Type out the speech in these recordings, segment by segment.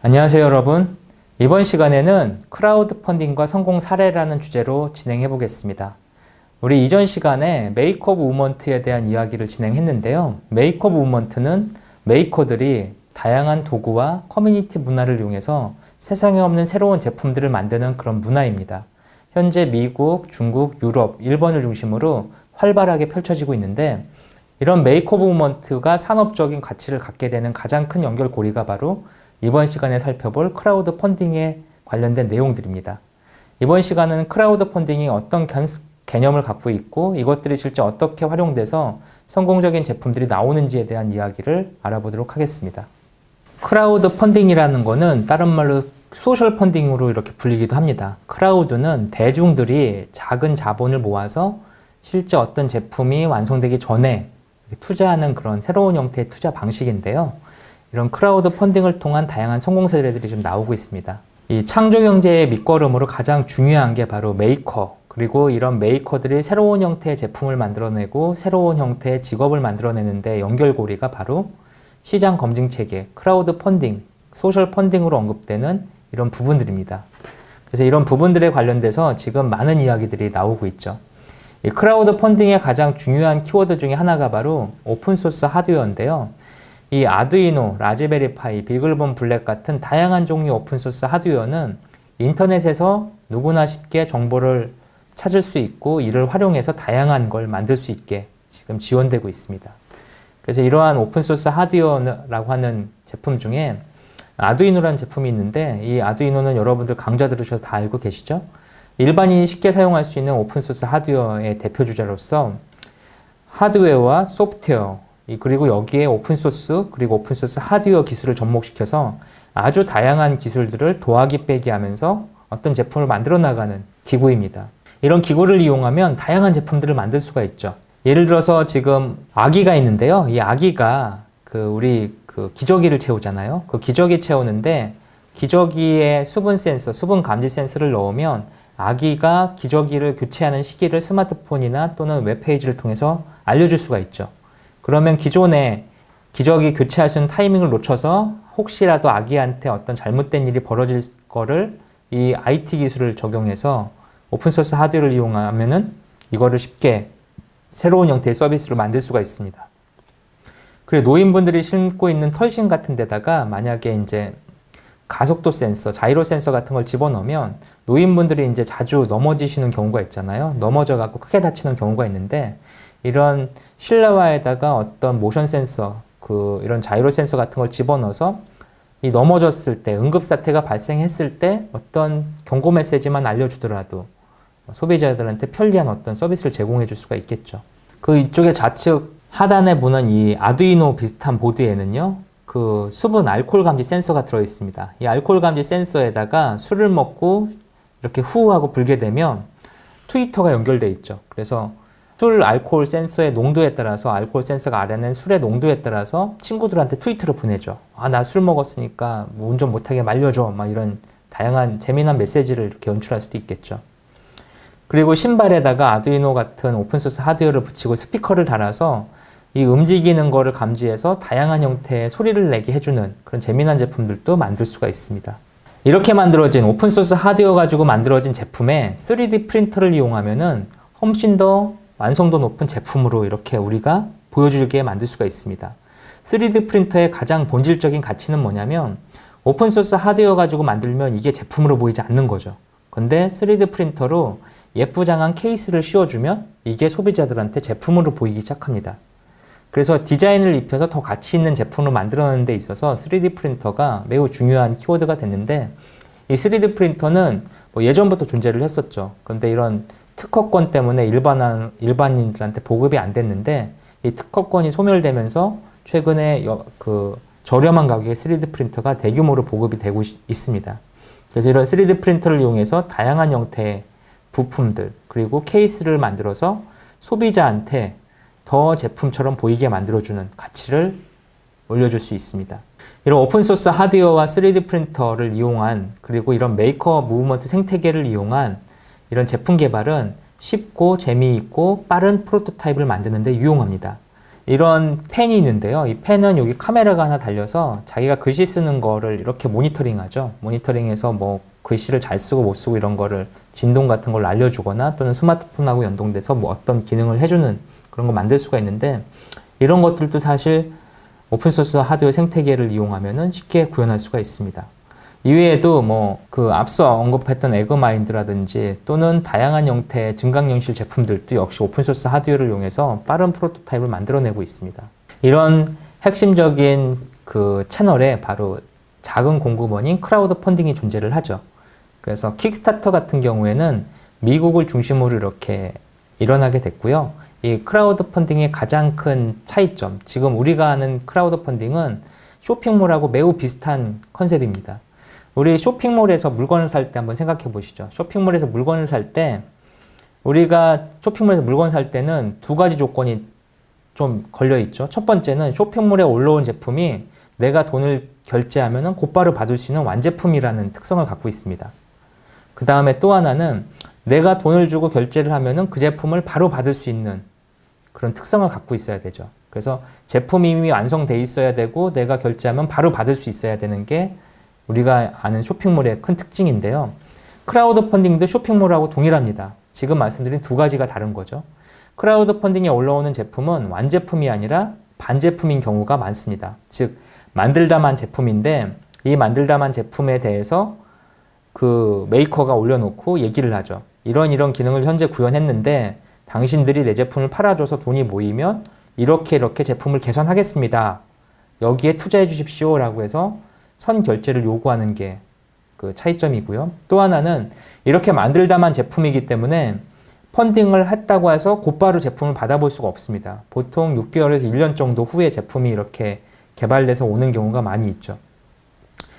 안녕하세요, 여러분. 이번 시간에는 크라우드 펀딩과 성공 사례라는 주제로 진행해 보겠습니다. 우리 이전 시간에 메이크 오브 무먼트에 대한 이야기를 진행했는데요. 메이크 오브 무먼트는 메이커들이 다양한 도구와 커뮤니티 문화를 이용해서 세상에 없는 새로운 제품들을 만드는 그런 문화입니다. 현재 미국, 중국, 유럽, 일본을 중심으로 활발하게 펼쳐지고 있는데, 이런 메이크 오브 무먼트가 산업적인 가치를 갖게 되는 가장 큰 연결고리가 바로 이번 시간에 살펴볼 크라우드 펀딩에 관련된 내용들입니다. 이번 시간은 크라우드 펀딩이 어떤 개념을 갖고 있고 이것들이 실제 어떻게 활용돼서 성공적인 제품들이 나오는지에 대한 이야기를 알아보도록 하겠습니다. 크라우드 펀딩이라는 거는 다른 말로 소셜 펀딩으로 이렇게 불리기도 합니다. 크라우드는 대중들이 작은 자본을 모아서 실제 어떤 제품이 완성되기 전에 투자하는 그런 새로운 형태의 투자 방식인데요. 이런 크라우드 펀딩을 통한 다양한 성공 사례들이 좀 나오고 있습니다. 이 창조 경제의 밑거름으로 가장 중요한 게 바로 메이커, 그리고 이런 메이커들이 새로운 형태의 제품을 만들어내고 새로운 형태의 직업을 만들어내는데 연결고리가 바로 시장 검증 체계, 크라우드 펀딩, 소셜 펀딩으로 언급되는 이런 부분들입니다. 그래서 이런 부분들에 관련돼서 지금 많은 이야기들이 나오고 있죠. 이 크라우드 펀딩의 가장 중요한 키워드 중에 하나가 바로 오픈소스 하드웨어인데요. 이 아두이노, 라즈베리 파이, 비글본 블랙 같은 다양한 종류의 오픈소스 하드웨어는 인터넷에서 누구나 쉽게 정보를 찾을 수 있고 이를 활용해서 다양한 걸 만들 수 있게 지금 지원되고 있습니다. 그래서 이러한 오픈소스 하드웨어라고 하는 제품 중에 아두이노라는 제품이 있는데, 이 아두이노는 여러분들 강좌 들으셔서 다 알고 계시죠? 일반인이 쉽게 사용할 수 있는 오픈소스 하드웨어의 대표 주자로서 하드웨어와 소프트웨어, 그리고 여기에 오픈소스, 그리고 오픈소스 하드웨어 기술을 접목시켜서 아주 다양한 기술들을 더하기 빼기 하면서 어떤 제품을 만들어 나가는 기구입니다. 이런 기구를 이용하면 다양한 제품들을 만들 수가 있죠. 예를 들어서 지금 아기가 있는데요. 이 아기가 우리 기저귀를 채우잖아요. 그 기저귀 채우는데 기저귀에 수분 센서, 수분 감지 센서를 넣으면 아기가 기저귀를 교체하는 시기를 스마트폰이나 또는 웹페이지를 통해서 알려줄 수가 있죠. 그러면 기존에 기저귀 교체할 수 있는 타이밍을 놓쳐서 혹시라도 아기한테 어떤 잘못된 일이 벌어질 거를 이 IT 기술을 적용해서 오픈소스 하드웨어를 이용하면은 이거를 쉽게 새로운 형태의 서비스로 만들 수가 있습니다. 그리고 노인분들이 신고 있는 털신 같은 데다가 만약에 이제 가속도 센서, 자이로 센서 같은 걸 집어넣으면 노인분들이 이제 자주 넘어지시는 경우가 있잖아요. 넘어져 갖고 크게 다치는 경우가 있는데, 이런 실내화에다가 어떤 모션 센서, 이런 자이로 센서 같은 걸 집어넣어서 이 넘어졌을 때, 응급사태가 발생했을 때 어떤 경고 메시지만 알려주더라도 소비자들한테 편리한 어떤 서비스를 제공해 줄 수가 있겠죠. 이쪽에 좌측 하단에 보는 이 아두이노 비슷한 보드에는요, 수분 알코올 감지 센서가 들어 있습니다. 이 알코올 감지 센서에다가 술을 먹고 이렇게 후하고 불게 되면 트위터가 연결돼 있죠. 그래서 술 알코올 센서의 농도에 따라서, 알코올 센서가 알아낸 술의 농도에 따라서 친구들한테 트위터를 보내죠. 나 술 먹었으니까 운전 못하게 말려줘. 이런 다양한 재미난 메시지를 이렇게 연출할 수도 있겠죠. 그리고 신발에다가 아두이노 같은 오픈소스 하드웨어를 붙이고 스피커를 달아서 이 움직이는 거를 감지해서 다양한 형태의 소리를 내게 해주는 그런 재미난 제품들도 만들 수가 있습니다. 이렇게 만들어진 오픈소스 하드웨어 가지고 만들어진 제품에 3D 프린터를 이용하면은 훨씬 더 완성도 높은 제품으로 이렇게 우리가 보여주게 만들 수가 있습니다. 3D 프린터의 가장 본질적인 가치는 뭐냐면, 오픈소스 하드웨어 가지고 만들면 이게 제품으로 보이지 않는 거죠. 근데 3D 프린터로 예쁘장한 케이스를 씌워주면 이게 소비자들한테 제품으로 보이기 시작합니다. 그래서 디자인을 입혀서 더 가치 있는 제품을 만들어내는 데 있어서 3D 프린터가 매우 중요한 키워드가 됐는데, 이 3D 프린터는 예전부터 존재를 했었죠. 그런데 이런 특허권 때문에 일반인들한테 보급이 안 됐는데, 이 특허권이 소멸되면서 최근에 저렴한 가격의 3D 프린터가 대규모로 보급이 되고 있습니다. 그래서 이런 3D 프린터를 이용해서 다양한 형태의 부품들, 그리고 케이스를 만들어서 소비자한테 더 제품처럼 보이게 만들어주는 가치를 올려줄 수 있습니다. 이런 오픈소스 하드웨어와 3D 프린터를 이용한, 그리고 이런 메이커 무브먼트 생태계를 이용한 이런 제품 개발은 쉽고 재미있고 빠른 프로토타입을 만드는 데 유용합니다. 이런 펜이 있는데요. 이 펜은 여기 카메라가 하나 달려서 자기가 글씨 쓰는 거를 이렇게 모니터링하죠. 모니터링해서 뭐 글씨를 잘 쓰고 못 쓰고 이런 거를 진동 같은 걸 알려주거나 또는 스마트폰하고 연동돼서 뭐 어떤 기능을 해주는 그런 거 만들 수가 있는데, 이런 것들도 사실 오픈소스 하드웨어 생태계를 이용하면은 쉽게 구현할 수가 있습니다. 이외에도 뭐 그 앞서 언급했던 에그마인드라든지 또는 다양한 형태의 증강현실 제품들도 역시 오픈소스 하드웨어를 이용해서 빠른 프로토타입을 만들어내고 있습니다. 이런 핵심적인 그 채널에 바로 작은 공급원인 크라우드 펀딩이 존재를 하죠. 그래서 킥스타터 같은 경우에는 미국을 중심으로 이렇게 일어나게 됐고요. 이 크라우드 펀딩의 가장 큰 차이점, 지금 우리가 아는 크라우드 펀딩은 쇼핑몰하고 매우 비슷한 컨셉입니다. 우리 쇼핑몰에서 물건을 살 때 한번 생각해 보시죠. 쇼핑몰에서 물건을 살 때, 우리가 쇼핑몰에서 물건 살 때는 두 가지 조건이 좀 걸려 있죠. 첫 번째는 쇼핑몰에 올라온 제품이 내가 돈을 결제하면 곧바로 받을 수 있는 완제품이라는 특성을 갖고 있습니다. 그 다음에 또 하나는 내가 돈을 주고 결제를 하면은 그 제품을 바로 받을 수 있는 그런 특성을 갖고 있어야 되죠. 그래서 제품이 이미 완성돼 있어야 되고 내가 결제하면 바로 받을 수 있어야 되는 게 우리가 아는 쇼핑몰의 큰 특징인데요. 크라우드 펀딩도 쇼핑몰하고 동일합니다. 지금 말씀드린 두 가지가 다른 거죠. 크라우드 펀딩에 올라오는 제품은 완제품이 아니라 반제품인 경우가 많습니다. 즉, 만들다만 제품인데 이 만들다만 제품에 대해서 그 메이커가 올려놓고 얘기를 하죠. 이런 기능을 현재 구현했는데 당신들이 내 제품을 팔아줘서 돈이 모이면 이렇게 제품을 개선하겠습니다. 여기에 투자해 주십시오 라고 해서 선 결제를 요구하는 게 그 차이점이고요. 또 하나는 이렇게 만들다만 제품이기 때문에 펀딩을 했다고 해서 곧바로 제품을 받아볼 수가 없습니다. 보통 6개월에서 1년 정도 후에 제품이 이렇게 개발돼서 오는 경우가 많이 있죠.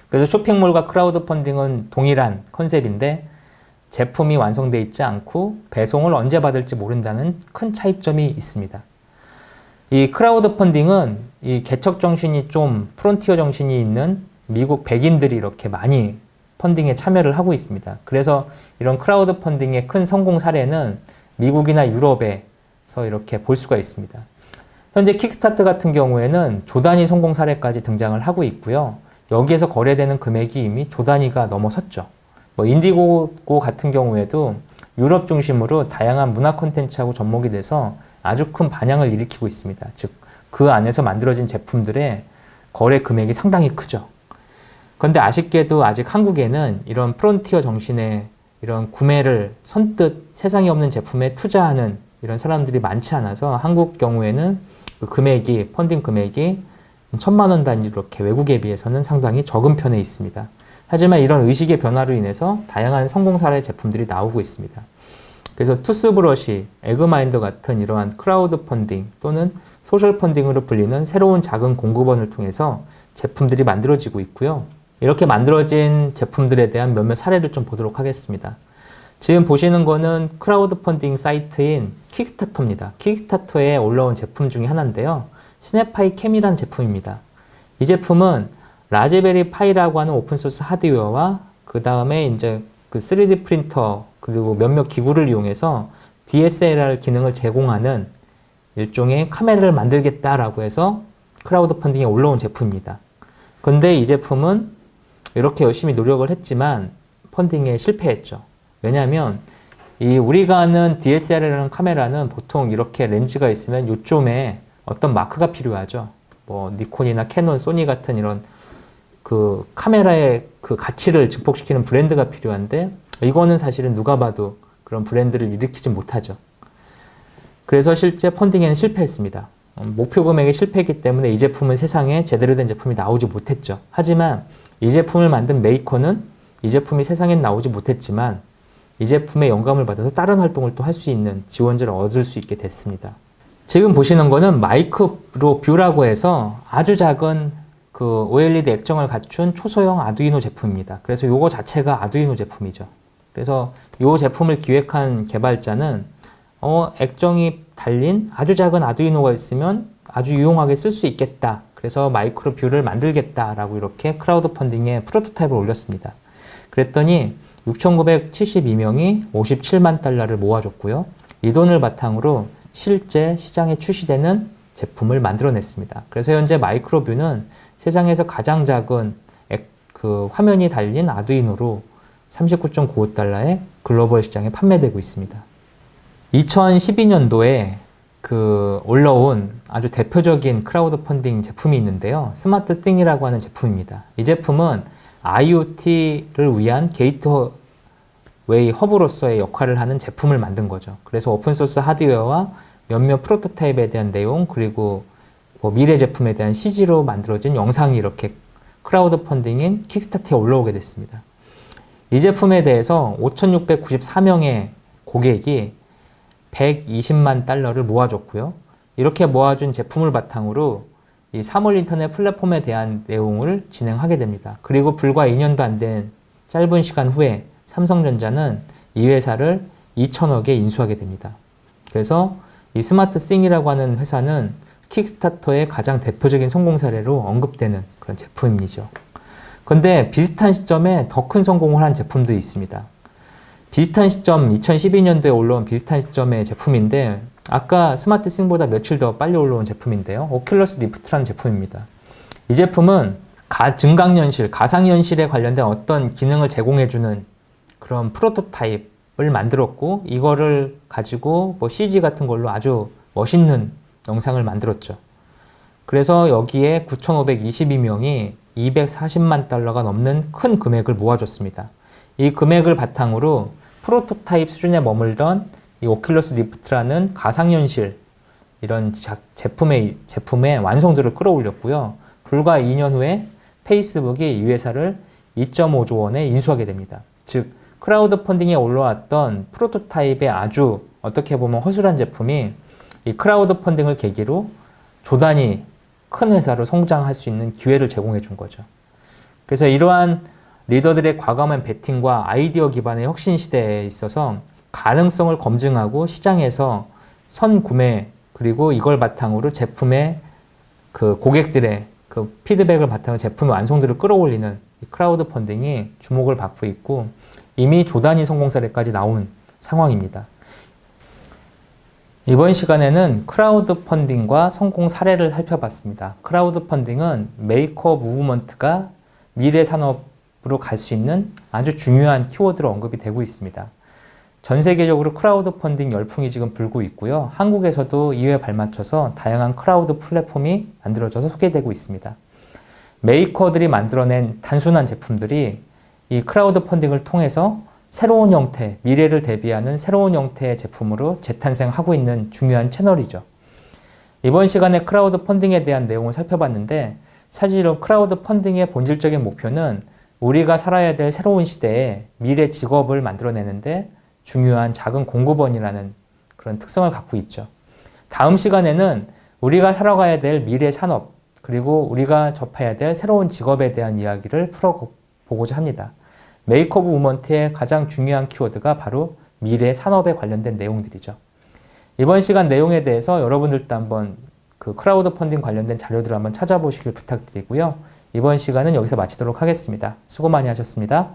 그래서 쇼핑몰과 크라우드 펀딩은 동일한 컨셉인데 제품이 완성되어 있지 않고 배송을 언제 받을지 모른다는 큰 차이점이 있습니다. 이 크라우드 펀딩은 이 개척 정신이 좀 프론티어 정신이 있는 미국 백인들이 이렇게 많이 펀딩에 참여를 하고 있습니다. 그래서 이런 크라우드 펀딩의 큰 성공 사례는 미국이나 유럽에서 이렇게 볼 수가 있습니다. 현재 킥스타트 같은 경우에는 조 단위 성공 사례까지 등장을 하고 있고요. 여기에서 거래되는 금액이 이미 조 단위가 넘어섰죠. 뭐 인디고고 같은 경우에도 유럽 중심으로 다양한 문화 콘텐츠하고 접목이 돼서 아주 큰 반향을 일으키고 있습니다. 즉, 그 안에서 만들어진 제품들의 거래 금액이 상당히 크죠. 그런데 아쉽게도 아직 한국에는 이런 프론티어 정신의 이런 구매를 선뜻 세상에 없는 제품에 투자하는 이런 사람들이 많지 않아서 한국 경우에는 그 금액이, 펀딩 금액이 1,000만 원 단위로 이렇게 외국에 비해서는 상당히 적은 편에 있습니다. 하지만 이런 의식의 변화로 인해서 다양한 성공 사례 제품들이 나오고 있습니다. 그래서 투스브러시, 에그마인드 같은 이러한 크라우드 펀딩 또는 소셜 펀딩으로 불리는 새로운 작은 공급원을 통해서 제품들이 만들어지고 있고요. 이렇게 만들어진 제품들에 대한 몇몇 사례를 좀 보도록 하겠습니다. 지금 보시는 거는 크라우드 펀딩 사이트인 킥스타터입니다. 킥스타터에 올라온 제품 중에 하나인데요. 스냅파이 캠이라는 제품입니다. 이 제품은 라즈베리 파이라고 하는 오픈소스 하드웨어와 그 다음에 이제 그 3D 프린터 그리고 몇몇 기구를 이용해서 DSLR 기능을 제공하는 일종의 카메라를 만들겠다라고 해서 크라우드 펀딩에 올라온 제품입니다. 근데 이 제품은 이렇게 열심히 노력을 했지만 펀딩에 실패했죠. 왜냐하면 이 우리가 아는 DSLR이라는 카메라는 보통 이렇게 렌즈가 있으면 요점에 어떤 마크가 필요하죠. 뭐 니콘이나 캐논, 소니 같은 이런 그 카메라의 그 가치를 증폭시키는 브랜드가 필요한데 이거는 사실은 누가 봐도 그런 브랜드를 일으키지 못하죠. 그래서 실제 펀딩에는 실패했습니다. 목표 금액에 실패했기 때문에 이 제품은 세상에 제대로 된 제품이 나오지 못했죠. 하지만 이 제품을 만든 메이커는 이 제품이 세상에 나오지 못했지만 이 제품의 영감을 받아서 다른 활동을 또 할 수 있는 지원자를 얻을 수 있게 됐습니다. 지금 보시는 거는 마이크로 뷰라고 해서 아주 작은 그 OLED 액정을 갖춘 초소형 아두이노 제품입니다. 그래서 이거 자체가 아두이노 제품이죠. 그래서 이 제품을 기획한 개발자는 액정이 달린 아주 작은 아두이노가 있으면 아주 유용하게 쓸 수 있겠다. 그래서 마이크로 뷰를 만들겠다라고 이렇게 크라우드 펀딩에 프로토타입을 올렸습니다. 그랬더니 6,972명이 57만 달러를 모아줬고요. 이 돈을 바탕으로 실제 시장에 출시되는 제품을 만들어냈습니다. 그래서 현재 마이크로뷰는 세상에서 가장 작은 그 화면이 달린 아두이노로 39.95달러에 글로벌 시장에 판매되고 있습니다. 2012년도에 올라온 아주 대표적인 크라우드 펀딩 제품이 있는데요. 스마트 띵이라고 하는 제품입니다. 이 제품은 IoT를 위한 게이트웨이 허브로서의 역할을 하는 제품을 만든 거죠. 그래서 오픈소스 하드웨어와 몇몇 프로토타입에 대한 내용, 그리고 미래 제품에 대한 CG로 만들어진 영상이 이렇게 크라우드 펀딩인 킥스타트에 올라오게 됐습니다. 이 제품에 대해서 5,694명의 고객이 120만 달러를 모아줬고요. 이렇게 모아준 제품을 바탕으로 이 사물 인터넷 플랫폼에 대한 내용을 진행하게 됩니다. 그리고 불과 2년도 안 된 짧은 시간 후에 삼성전자는 이 회사를 2천억에 인수하게 됩니다. 그래서 이 스마트 싱이라고 하는 회사는 킥스타터의 가장 대표적인 성공 사례로 언급되는 그런 제품이죠. 그런데 비슷한 시점에 더 큰 성공을 한 제품도 있습니다. 비슷한 시점, 2012년도에 올라온 비슷한 시점의 제품인데, 아까 스마트 싱보다 며칠 더 빨리 올라온 제품인데요. 오큘러스 리프트라는 제품입니다. 이 제품은 증강현실, 가상현실에 관련된 어떤 기능을 제공해주는 그런 프로토타입을 만들었고, 이거를 가지고 CG 같은 걸로 아주 멋있는 영상을 만들었죠. 그래서 여기에 9,522명이 240만 달러가 넘는 큰 금액을 모아줬습니다. 이 금액을 바탕으로 프로토타입 수준에 머물던 이 오큘러스 리프트라는 가상현실 이런 제품의 완성도를 끌어올렸고요. 불과 2년 후에 페이스북이 이 회사를 2.5조 원에 인수하게 됩니다. 즉 크라우드 펀딩에 올라왔던 프로토타입의 아주 어떻게 보면 허술한 제품이 이 크라우드 펀딩을 계기로 조단위 큰 회사로 성장할 수 있는 기회를 제공해 준 거죠. 그래서 이러한 리더들의 과감한 베팅과 아이디어 기반의 혁신 시대에 있어서 가능성을 검증하고 시장에서 선구매, 그리고 이걸 바탕으로 제품의 고객들의 피드백을 바탕으로 제품의 완성도를 끌어올리는 이 크라우드 펀딩이 주목을 받고 있고, 이미 조단위 성공 사례까지 나온 상황입니다. 이번 시간에는 크라우드 펀딩과 성공 사례를 살펴봤습니다. 크라우드 펀딩은 메이커 무브먼트가 미래 산업으로 갈 수 있는 아주 중요한 키워드로 언급이 되고 있습니다. 전 세계적으로 크라우드 펀딩 열풍이 지금 불고 있고요. 한국에서도 이에 발맞춰서 다양한 크라우드 플랫폼이 만들어져서 소개되고 있습니다. 메이커들이 만들어낸 단순한 제품들이 이 크라우드 펀딩을 통해서 새로운 형태, 미래를 대비하는 새로운 형태의 제품으로 재탄생하고 있는 중요한 채널이죠. 이번 시간에 크라우드 펀딩에 대한 내용을 살펴봤는데, 사실은 크라우드 펀딩의 본질적인 목표는 우리가 살아야 될 새로운 시대에 미래 직업을 만들어내는데 중요한 작은 공급원이라는 그런 특성을 갖고 있죠. 다음 시간에는 우리가 살아가야 될 미래 산업, 그리고 우리가 접해야 될 새로운 직업에 대한 이야기를 풀어보고자 합니다. 메이커 오브 우먼트의 가장 중요한 키워드가 바로 미래 산업에 관련된 내용들이죠. 이번 시간 내용에 대해서 여러분들도 한번 크라우드 펀딩 관련된 자료들을 한번 찾아보시길 부탁드리고요. 이번 시간은 여기서 마치도록 하겠습니다. 수고 많이 하셨습니다.